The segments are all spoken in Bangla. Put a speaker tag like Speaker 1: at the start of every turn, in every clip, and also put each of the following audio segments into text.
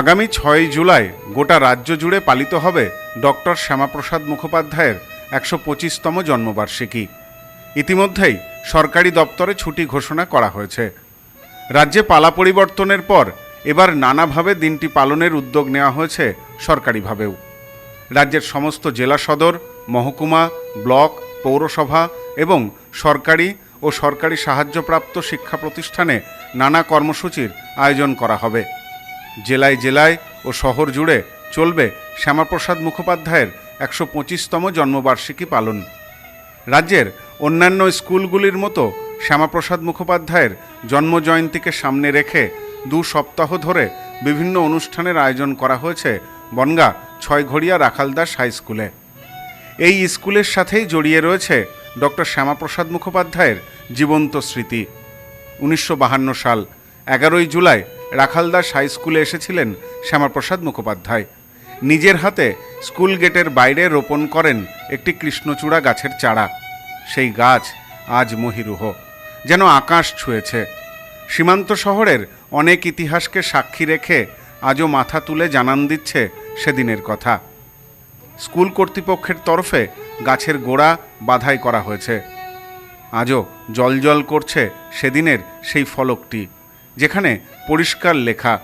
Speaker 1: আগামী 6 জুলাই গোটা রাজ্য জুড়ে পালিত হবে ডক্টর শ্যামাপ্রসাদ মুখোপাধ্যায়ের 125তম জন্মবার্ষিকী। ইতিমধ্যেই সরকারি দপ্তরে ছুটি ঘোষণা করা হয়েছে। রাজ্যে পালা পরিবর্তনের পর এবার নানাভাবে দিনটি পালনের উদ্যোগ নেওয়া হয়েছে সরকারিভাবেও। রাজ্যের সমস্ত জেলা সদর, মহকুমা, ব্লক, পৌরসভা এবং সরকারি ও সরকারি সাহায্যপ্রাপ্ত শিক্ষা প্রতিষ্ঠানে নানা কর্মসূচির আয়োজন করা হবে। জেলায় জেলায় ও শহর জুড়ে চলবে শ্যামাপ্রসাদ মুখোপাধ্যায়ের 125তম জন্মবার্ষিকী পালন। রাজ্যের অন্যান্য স্কুলগুলির মতো শ্যামাপ্রসাদ মুখোপাধ্যায়ের জন্মজয়ন্তীকে সামনে রেখে 2 সপ্তাহ ধরে বিভিন্ন অনুষ্ঠানের আয়োজন করা হয়েছে বনগাঁ ছয়ঘড়িয়া রাখালদাস হাই স্কুলে। এই স্কুলের সাথেই জড়িয়ে রয়েছে ডক্টর শ্যামাপ্রসাদ মুখোপাধ্যায়ের জীবন্ত স্মৃতি। 1952 সাল 11ই জুলাই রাখালদাস হাই স্কুলে এসেছিলেন শ্যামাপ্রসাদ মুখোপাধ্যায়। নিজের হাতে স্কুল গেটের বাইরে রোপণ করেন একটি কৃষ্ণচূড়া গাছের চারা। সেই গাছ আজ মহিরুহ, যেন আকাশ ছুঁয়েছে। সীমান্ত শহরের অনেক ইতিহাসকে সাক্ষী রেখে আজও মাথা তুলে জানান দিচ্ছে সেদিনের কথা। স্কুল কর্তৃপক্ষের তরফে গাছের গোড়া বাধাই করা হয়েছে। আজও জলজল করছে সেদিনের সেই ফলকটি, যেখানে পরিষ্কার লেখা,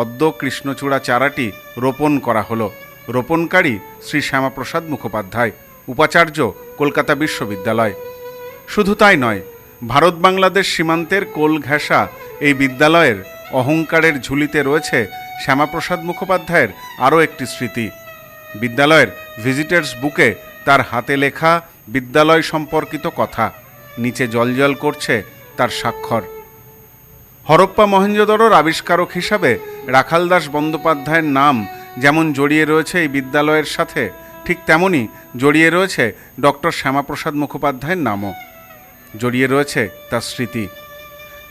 Speaker 1: অদ্য কৃষ্ণচূড়া চারাটি রোপণ করা হলো। রোপণকারী শ্রী শ্যামাপ্রসাদ মুখোপাধ্যায়, উপাচার্য, কলকাতা বিশ্ববিদ্যালয়। শুধু তাই নয়, ভারত বাংলাদেশ সীমান্তের কোল ঘেঁষা এই বিদ্যালয়ের অহংকারের ঝুলিতে রয়েছে শ্যামাপ্রসাদ মুখোপাধ্যায়ের আরও একটি স্মৃতি। বিদ্যালয়ের ভিজিটার্স বুকে তার হাতে লেখা বিদ্যালয় সম্পর্কিত কথা, নিচে জলজল করছে তার স্বাক্ষর। হরপ্পা মহেঞ্জোদড়োর আবিষ্কারক হিসাবে রাখালদাস বন্দ্যোপাধ্যায়ের নাম যেমন জড়িয়ে রয়েছে এই বিদ্যালয়ের সাথে, ঠিক তেমনই জড়িয়ে রয়েছে ডক্টর শ্যামাপ্রসাদ মুখোপাধ্যায়ের নামও। জড়িয়ে রয়েছে তার স্মৃতি।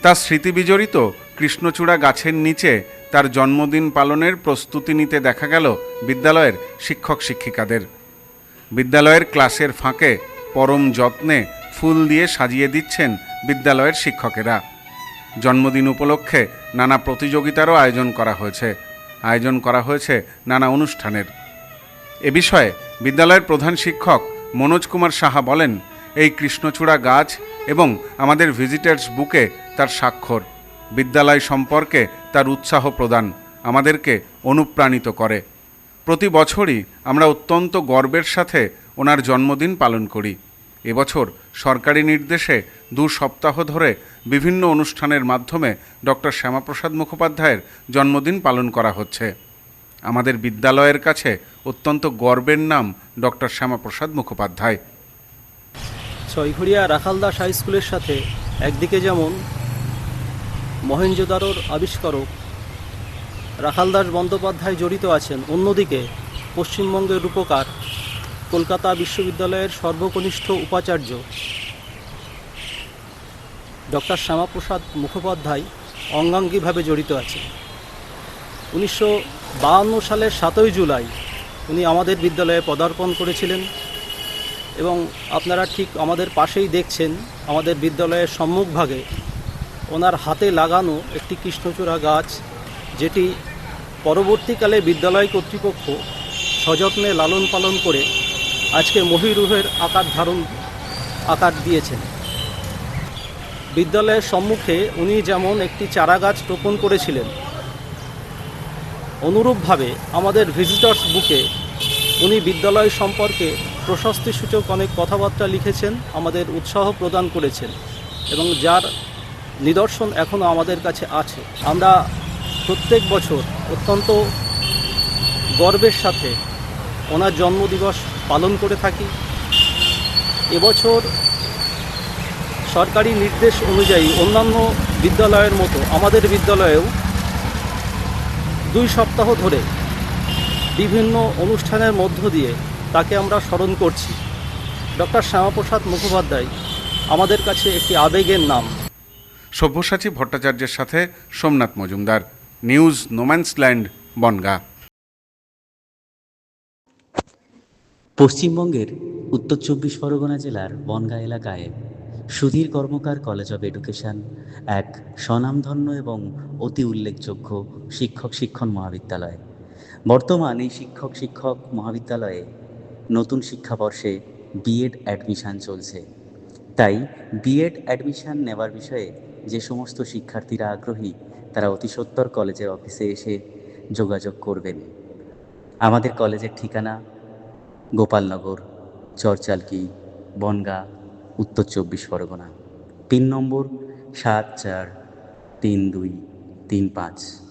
Speaker 1: তার স্মৃতি বিজড়িত কৃষ্ণচূড়া গাছের নিচে তার জন্মদিন পালনের প্রস্তুতি নিতে দেখা গেল বিদ্যালয়ের শিক্ষক শিক্ষিকাদের। বিদ্যালয়ের ক্লাসের ফাঁকে পরম যত্নে ফুল দিয়ে সাজিয়ে দিচ্ছেন বিদ্যালয়ের শিক্ষকেরা। জন্মদিন উপলক্ষে নানা প্রতিযোগিতারও আয়োজন করা হয়েছে নানা অনুষ্ঠানের। এ বিষয়ে বিদ্যালয়ের প্রধান শিক্ষক মনোজ কুমার সাহা বলেন, এই কৃষ্ণচূড়া গাছ এবং আমাদের ভিজিটার্স বুকে তার স্বাক্ষর বিদ্যালয় সম্পর্কে তার উৎসাহ প্রদান আমাদেরকে অনুপ্রাণিত করে। প্রতি বছরই আমরা অত্যন্ত গর্বের সাথে ওনার জন্মদিন পালন করি। এবছর সরকারি নির্দেশে 2 সপ্তাহ ধরে বিভিন্ন অনুষ্ঠানের মাধ্যমে ডক্টর শ্যামাপ্রসাদ মুখোপাধ্যায়ের জন্মদিন পালন করা হচ্ছে। আমাদের বিদ্যালয়ের কাছে অত্যন্ত গর্বের নাম ডক্টর শ্যামাপ্রসাদ মুখোপাধ্যায়।
Speaker 2: ছয়ঘড়িয়া রাখালদাস হাই স্কুলের সাথে একদিকে যেমন মহেঞ্জোদারোর আবিষ্কারক রাখালদাস বন্দ্যোপাধ্যায় জড়িত আছেন, অন্যদিকে পশ্চিমবঙ্গের রূপকার কলকাতা বিশ্ববিদ্যালয়ের সর্বকনিষ্ঠ উপাচার্য ডক্টর শ্যামাপ্রসাদ মুখোপাধ্যায় অঙ্গাঙ্গিভাবে জড়িত আছেন। 1952 সালের 7ই জুলাই উনি আমাদের বিদ্যালয়ে পদার্পণ করেছিলেন এবং আপনারা ঠিক আমাদের পাশেই দেখছেন আমাদের বিদ্যালয়ের সম্মুখভাগে ওনার হাতে লাগানো একটি কৃষ্ণচূড়া গাছ, যেটি পরবর্তীকালে বিদ্যালয় কর্তৃপক্ষ সযত্নে লালন পালন করে আজকে মহিরুহের আকার দিয়েছেন। বিদ্যালয়ের সম্মুখে উনি যেমন একটি চারা গাছ রোপণ করেছিলেন, অনুরূপভাবে আমাদের ভিজিটার্স বুকে উনি বিদ্যালয় সম্পর্কে প্রশস্তিসূচক অনেক কথাবার্তা লিখেছেন, আমাদের উৎসাহ প্রদান করেছেন এবং যার নিদর্শন এখনও আমাদের কাছে আছে। আমরা প্রত্যেক বছর অত্যন্ত গর্বের সাথে ওনার জন্মদিবস পালন করে থাকি। এবছর সরকারি নির্দেশ অনুযায়ী অন্যান্য বিদ্যালয়ের মতো আমাদের বিদ্যালয়েও 2 সপ্তাহ ধরে বিভিন্ন অনুষ্ঠানের মধ্য দিয়ে তাকে আমরা স্মরণ করছি। ডক্টর শ্যামাপ্রসাদ মুখোপাধ্যায় আমাদের কাছে একটি আবেগের নাম।
Speaker 1: সব্যসাচী ভট্টাচার্যের সাথে সোমনাথ মজুমদার, নিউজ নোম্যান্সল্যান্ড, বনগাঁ।
Speaker 3: পশ্চিমবঙ্গের উত্তর 24 পরগনা জেলার বনগাঁ এলাকায় সুধীর কর্মকার কলেজ অব এডুকেশন এক স্বনামধন্য এবং অতি উল্লেখযোগ্য শিক্ষণ মহাবিদ্যালয়। বর্তমান এই শিক্ষক মহাবিদ্যালয়ে নতুন শিক্ষাবর্ষে বিএড অ্যাডমিশন চলছে। তাই বিএড অ্যাডমিশন নেওয়ার বিষয়ে যে সমস্ত শিক্ষার্থীরা আগ্রহী তারা অতি সত্বর কলেজের অফিসে এসে যোগাযোগ করবেন। আমাদের কলেজের ঠিকানা গোপালনগর, চরচালকি, বনগাঁ, উত্তর 24 পরগনা। পিন নম্বর 743235।